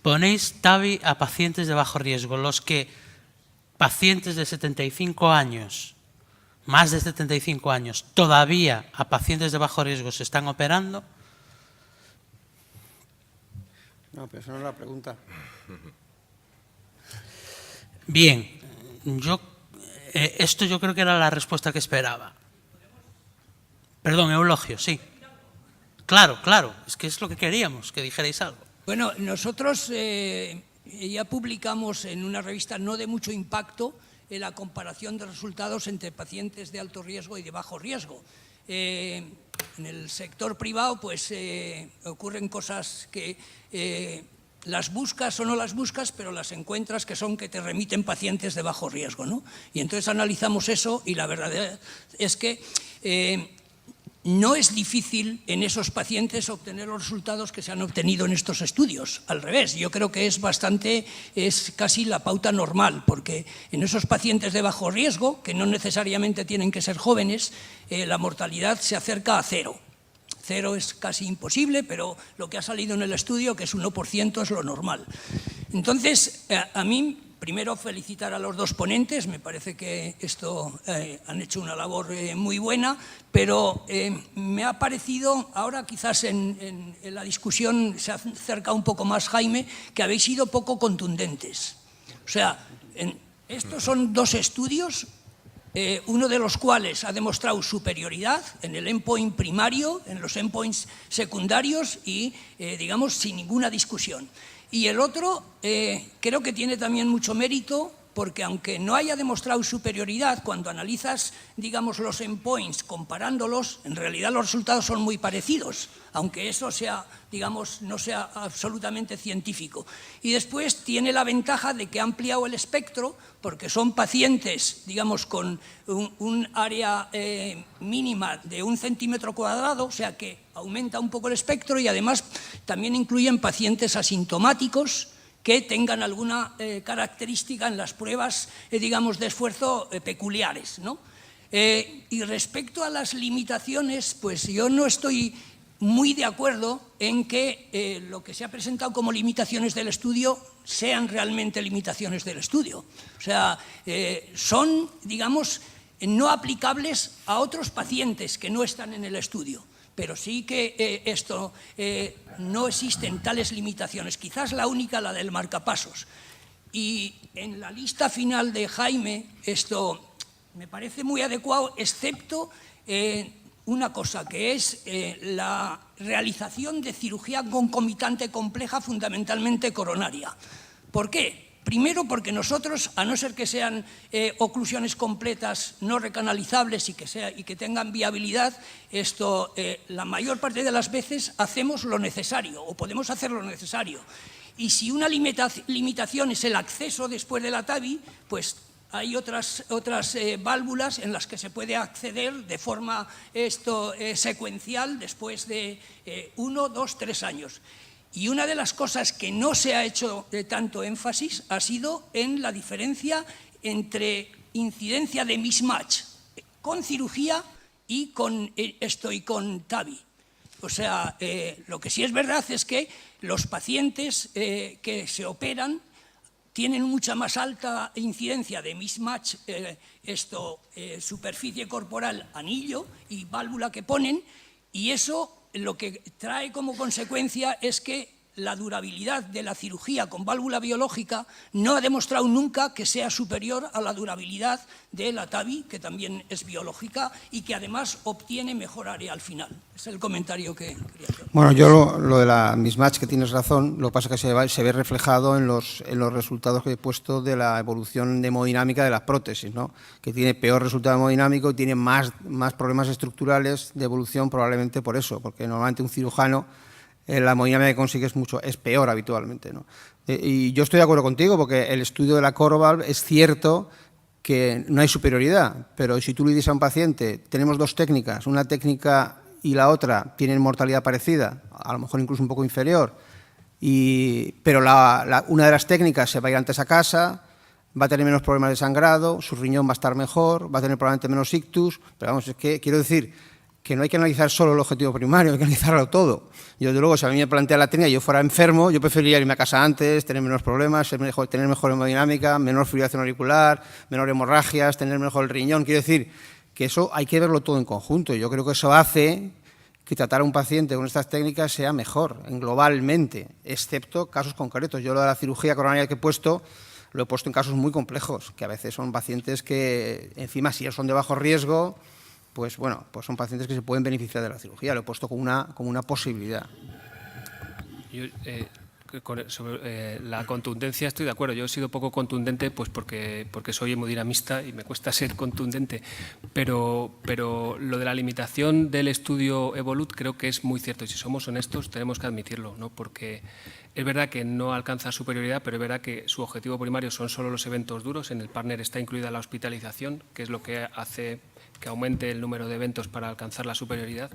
Ponéis TAVI a pacientes de bajo riesgo. Los que, pacientes de 75 años, más de 75 años, todavía a pacientes de bajo riesgo se están operando. No, pero esa no es la pregunta. Bien, esto yo creo que era la respuesta que esperaba. Perdón, Eulogio, sí. Claro, claro, es que es lo que queríamos, que dijerais algo. Bueno, nosotros ya publicamos en una revista no de mucho impacto la comparación de resultados entre pacientes de alto riesgo y de bajo riesgo. En el sector privado pues ocurren cosas que las buscas o no las buscas, pero las encuentras, que son que te remiten pacientes de bajo riesgo, ¿no? Y entonces analizamos eso y la verdad es que no es difícil en esos pacientes obtener los resultados que se han obtenido en estos estudios. Al revés, yo creo que es casi la pauta normal, porque en esos pacientes de bajo riesgo, que no necesariamente tienen que ser jóvenes, la mortalidad se acerca a cero. Cero es casi imposible, pero lo que ha salido en el estudio, que es 1%, es lo normal. Entonces, a mí, primero felicitar a los dos ponentes, me parece que han hecho una labor muy buena, pero me ha parecido, ahora quizás en la discusión se acerca un poco más Jaime, que habéis sido poco contundentes. O sea, estos son dos estudios, uno de los cuales ha demostrado superioridad en el endpoint primario, en los endpoints secundarios y, digamos, sin ninguna discusión. Y el otro creo que tiene también mucho mérito, porque aunque no haya demostrado superioridad, cuando analizas, digamos, los endpoints comparándolos, en realidad los resultados son muy parecidos, aunque eso sea, digamos, no sea absolutamente científico. Y después tiene la ventaja de que ha ampliado el espectro, porque son pacientes, digamos, con un área mínima de 1 centímetro cuadrado, o sea que aumenta un poco el espectro, y además también incluyen pacientes asintomáticos que tengan alguna característica en las pruebas, digamos, de esfuerzo peculiares, ¿no? Y respecto a las limitaciones, pues yo no estoy muy de acuerdo en que lo que se ha presentado como limitaciones del estudio sean realmente limitaciones del estudio. O sea, son, digamos, no aplicables a otros pacientes que no están en el estudio. Pero sí que no existen tales limitaciones. Quizás la única, la del marcapasos. Y en la lista final de Jaime, esto me parece muy adecuado, excepto una cosa, que es la realización de cirugía concomitante compleja, fundamentalmente coronaria. ¿Por qué? Primero, porque nosotros, a no ser que sean oclusiones completas no recanalizables y que tengan viabilidad, la mayor parte de las veces hacemos lo necesario o podemos hacer lo necesario. Y si una limitación es el acceso después de la TAVI, pues hay otras válvulas en las que se puede acceder de forma secuencial después de 1, 2, 3 años. Y una de las cosas que no se ha hecho tanto énfasis ha sido en la diferencia entre incidencia de mismatch con cirugía y con TAVI. O sea, lo que sí es verdad es que los pacientes que se operan tienen mucha más alta incidencia de mismatch, superficie corporal, anillo y válvula que ponen, y eso lo que trae como consecuencia es que la durabilidad de la cirugía con válvula biológica no ha demostrado nunca que sea superior a la durabilidad de la TAVI, que también es biológica y que además obtiene mejor área al final. Es el comentario que quería hacer. Bueno, yo lo de la mismatch, que tienes razón, lo que pasa es que se ve reflejado en los resultados que he puesto de la evolución de hemodinámica de las prótesis, ¿no? Que tiene peor resultado hemodinámico y tiene más problemas estructurales de evolución, probablemente por eso, porque normalmente un cirujano la hemodinámica que consigue es peor habitualmente, ¿no? Y yo estoy de acuerdo contigo, porque el estudio de la CoreValve es cierto que no hay superioridad, pero si tú le dices a un paciente, tenemos dos técnicas, una técnica y la otra tienen mortalidad parecida, a lo mejor incluso un poco inferior, pero una de las técnicas se va a ir antes a casa, va a tener menos problemas de sangrado, su riñón va a estar mejor, va a tener probablemente menos ictus, pero vamos, es que quiero decir que no hay que analizar solo el objetivo primario, hay que analizarlo todo. Yo, desde luego, si a mí me plantea la técnica y yo fuera enfermo, yo preferiría irme a casa antes, tener menos problemas, tener mejor hemodinámica, menor fibrilación auricular, menor hemorragias, tener mejor el riñón. Quiero decir que eso hay que verlo todo en conjunto. Yo creo que eso hace que tratar a un paciente con estas técnicas sea mejor, globalmente, excepto casos concretos. Yo lo de la cirugía coronaria que he puesto, lo he puesto en casos muy complejos, que a veces son pacientes que, encima, si son de bajo riesgo, pues bueno, pues son pacientes que se pueden beneficiar de la cirugía. Lo he puesto como una posibilidad. Yo, sobre la contundencia estoy de acuerdo. Yo he sido poco contundente pues porque soy hemodinamista y me cuesta ser contundente, pero lo de la limitación del estudio Evolut creo que es muy cierto, y si somos honestos tenemos que admitirlo, ¿no? Porque es verdad que no alcanza superioridad, pero es verdad que su objetivo primario son solo los eventos duros. En el partner está incluida la hospitalización, que es lo que hace que aumente el número de eventos para alcanzar la superioridad.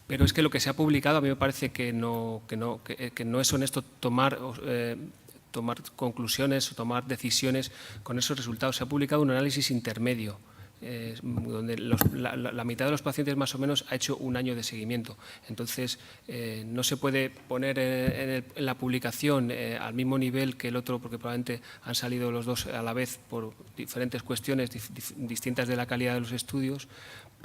Pero es que lo que se ha publicado a mí me parece que no es honesto tomar conclusiones o tomar decisiones con esos resultados. Se ha publicado un análisis intermedio, donde la mitad de los pacientes más o menos ha hecho un año de seguimiento. Entonces, no se puede poner en la publicación al mismo nivel que el otro, porque probablemente han salido los dos a la vez por diferentes cuestiones distintas de la calidad de los estudios,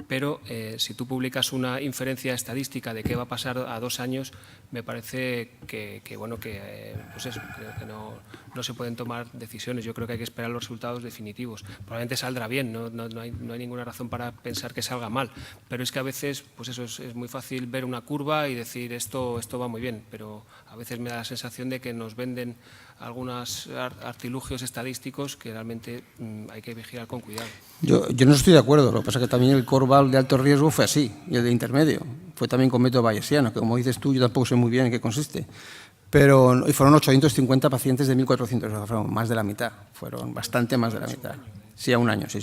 pero si tú publicas una inferencia estadística de qué va a pasar a 2 años, me parece pues eso, creo que no se pueden tomar decisiones. Yo creo que hay que esperar los resultados definitivos. Probablemente saldrá bien, no hay ninguna razón para pensar que salga mal, pero es que a veces pues eso es muy fácil ver una curva y decir esto va muy bien, pero a veces me da la sensación de que nos venden algunos artilugios estadísticos que realmente hay que vigilar con cuidado. Yo no estoy de acuerdo, lo que pasa es que también el CoreValve de alto riesgo fue así, y el de intermedio fue también con método bayesiano, que como dices tú, yo tampoco sé muy bien en qué consiste, y fueron 850 pacientes de 1.400, o sea, fueron más de la mitad, fueron bastante más de la mitad. Sí, a un año, sí.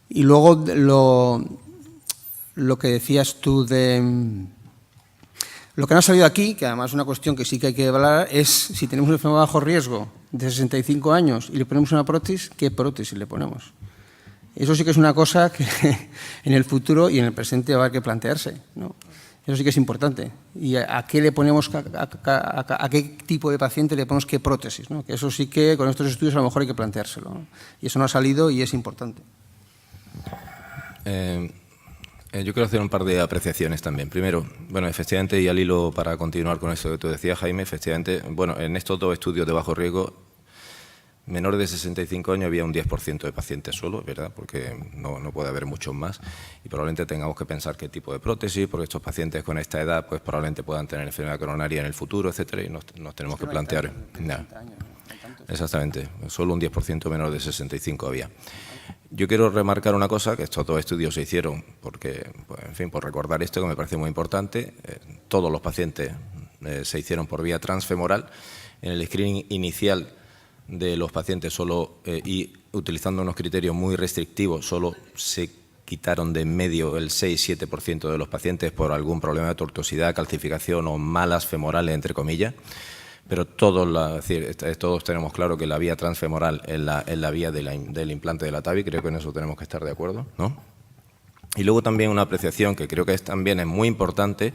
Y luego lo que decías tú de... Lo que no ha salido aquí, que además es una cuestión que sí que hay que hablar, es si tenemos un enfermo de bajo riesgo de 65 años y le ponemos una prótesis, ¿qué prótesis le ponemos? Eso sí que es una cosa que en el futuro y en el presente va a haber que plantearse, ¿no? Eso sí que es importante. ¿Y a qué le ponemos, a qué tipo de paciente le ponemos qué prótesis, ¿no? Que eso sí que con estos estudios a lo mejor hay que planteárselo, ¿no? Y eso no ha salido y es importante. Yo quiero hacer un par de apreciaciones también. Primero, bueno, efectivamente, y al hilo para continuar con eso que tú decías, Jaime, efectivamente, bueno, en estos 2 estudios de bajo riesgo, menores de 65 años había un 10% de pacientes solo, ¿verdad? Porque no puede haber muchos más y probablemente tengamos que pensar qué tipo de prótesis, porque estos pacientes con esta edad pues probablemente puedan tener enfermedad coronaria en el futuro, etcétera, y nos tenemos que plantear. Exactamente, solo un 10% menor de 65 había. Yo quiero remarcar una cosa, que estos 2 estudios se hicieron porque, pues, en fin, por recordar esto que me parece muy importante. Todos los pacientes se hicieron por vía transfemoral. En el screening inicial de los pacientes y utilizando unos criterios muy restrictivos, solo se quitaron de en medio el 6-7% de los pacientes por algún problema de tortuosidad, calcificación o malas femorales, entre comillas. Pero todos tenemos claro que la vía transfemoral es la vía del implante de la TAVI, creo que en eso tenemos que estar de acuerdo, ¿no? Y luego también una apreciación que creo que también es muy importante,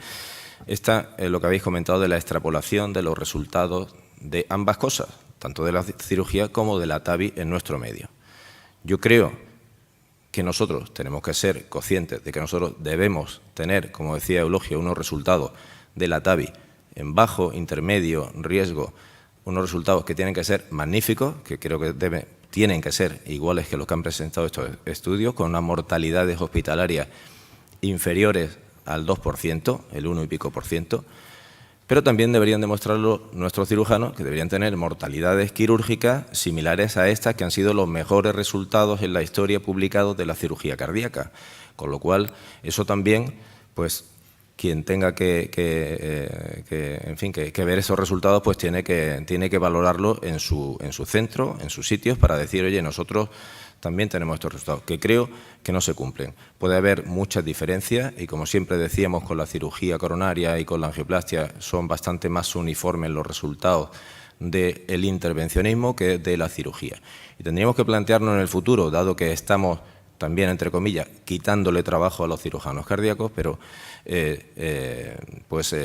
lo que habéis comentado de la extrapolación de los resultados de ambas cosas, tanto de la cirugía como de la TAVI en nuestro medio. Yo creo que nosotros tenemos que ser conscientes de que nosotros debemos tener, como decía Eulogio, unos resultados de la TAVI en bajo, intermedio, riesgo, unos resultados que tienen que ser magníficos, que creo que tienen que ser iguales que los que han presentado estos estudios, con unas mortalidades hospitalarias inferiores al 2%, el 1 y pico por ciento, pero también deberían demostrarlo nuestros cirujanos, que deberían tener mortalidades quirúrgicas similares a estas, que han sido los mejores resultados en la historia publicados de la cirugía cardíaca. Con lo cual, eso también, pues, quien tenga que ver esos resultados, pues tiene que valorarlo en su centro, en sus sitios, para decir, oye, nosotros también tenemos estos resultados, que creo que no se cumplen. Puede haber muchas diferencias y, como siempre decíamos, con la cirugía coronaria y con la angioplastia son bastante más uniformes los resultados del intervencionismo que de la cirugía. Y tendríamos que plantearnos en el futuro, dado que estamos también, entre comillas, quitándole trabajo a los cirujanos cardíacos, pero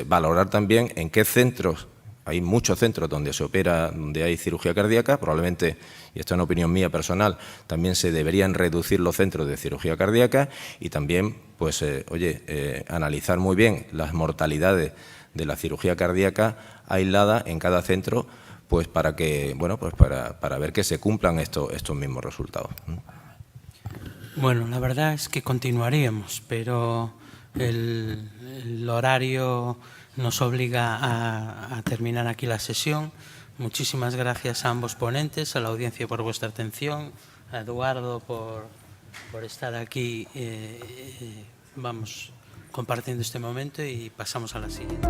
valorar también en qué centros. Hay muchos centros donde se opera, donde hay cirugía cardíaca, probablemente, y esto es una opinión mía personal, también se deberían reducir los centros de cirugía cardíaca y también, pues, analizar muy bien las mortalidades de la cirugía cardíaca aislada en cada centro, pues para que, bueno, pues para ver que se cumplan estos mismos resultados. Bueno, la verdad es que continuaríamos, pero el horario nos obliga a terminar aquí la sesión. Muchísimas gracias a ambos ponentes, a la audiencia por vuestra atención, a Eduardo por estar aquí, compartiendo este momento, y pasamos a la siguiente.